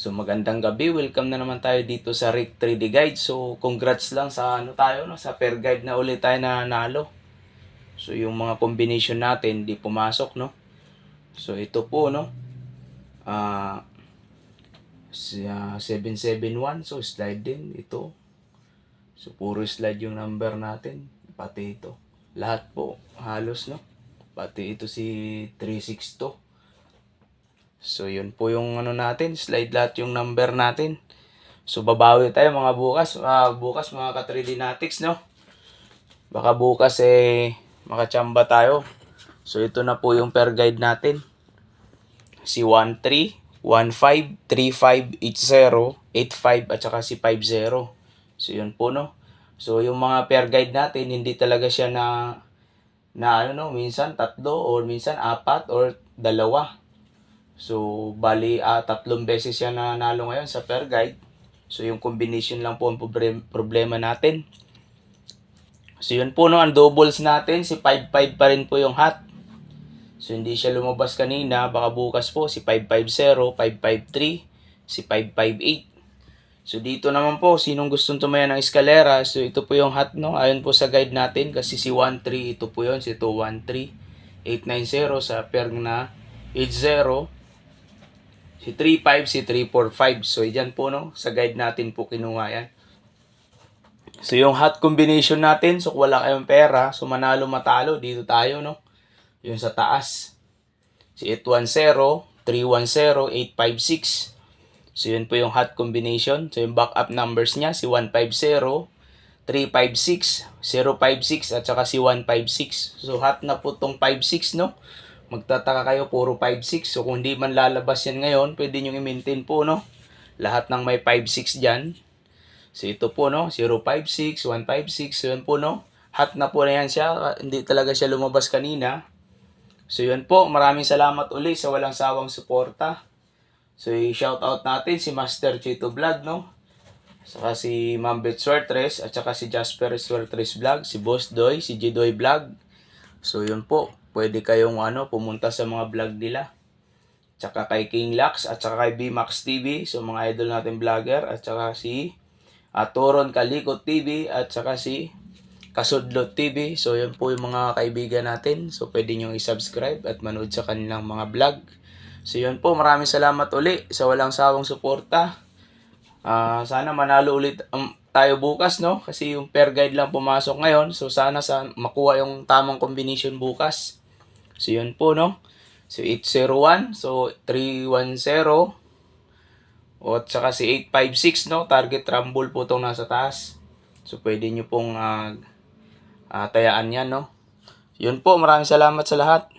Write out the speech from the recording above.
So magandang gabi, welcome na naman tayo dito sa Rick 3D Guide. So congrats lang sa tayo no, sa pair guide na ulit tayo na nalo. So yung mga combination natin di pumasok no. So ito po no. Ah 771 so slide din ito. So puro slide yung number natin, pati ito. Lahat po halos no. Pati ito si 362. So yun po yung natin, slide lahat yung number natin. So babawi tayo mga bukas, bukas mga ka-3Dnatics no. Baka bukas makachamba tayo. So ito na po yung pair guide natin. Si 13, 15, 35, 80, 85 at saka si 50. So yun po no. So yung mga pair guide natin hindi talaga siya na minsan tatlo or minsan apat or dalawa. So, bali, tatlong beses siya nanalo ngayon sa pair guide. So, yung combination lang po ang problema natin. So, yun po no, ang doubles natin, si 5-5 pa rin po yung hot. So, hindi siya lumabas kanina. Baka bukas po, si 5-5-0, 5-5-3, si 5-5-8. So, dito naman po, sinong gustong tumaya ng eskalera. So, ito po yung hot, no? Ayon po sa guide natin, kasi si 1-3, ito po yun, si 2-1-3, 8-9-0 sa pair na 8-0. Si 3-5, si 3-4-5. So, yan po, no? Sa guide natin po kinuha yan. So, yung hot combination natin, so wala kayong pera, so manalo matalo, dito tayo, no? Yung sa taas. Si 8-1-0, 3-1-0, 8-5-6. So, yun po yung hot combination. So, yung backup numbers niya, si 1-5-0, 3-5-6, 0-5-6, at saka si 1-5-6. So, hot na po tong 5-6, no? Magtataka kayo, puro 5-6. So, kung di man lalabas yan ngayon, pwede nyo i-maintain po, no? Lahat ng may 5-6 dyan. So, ito po, no? 0-5-6, 1-5-6. So, yun po, no? Hot na po na yan siya. Hindi talaga siya lumabas kanina. So, yun po. Maraming salamat uli sa walang sawang suporta. So, i-shoutout natin si Master Chito Vlog, no? Saka si Mambet Swertres, at saka si Jasper Swertres Vlog, si Boss Doy, si Jidoy Vlog. So, yun po. Pwede kayong pumunta sa mga vlog nila. Tsaka kay King Lax at saka kay BMax TV. So mga idol natin vlogger. At saka si Toron Kalikot TV. At saka si Kasudlot TV. So yun po yung mga kaibigan natin. So pwede nyo i-subscribe at manood sa kanilang mga vlog. So yun po. Maraming salamat uli sa walang sawang suporta. Sana manalo ulit tayo bukas, no? Kasi yung pair guide lang pumasok ngayon. So sana makuha yung tamang combination bukas. So, yun po, no? So, 801. So, 310. O, at saka si 856, no? Target rumble po itong nasa taas. So, pwede nyo pong tayaan yan, no? Yun po. Maraming salamat sa lahat.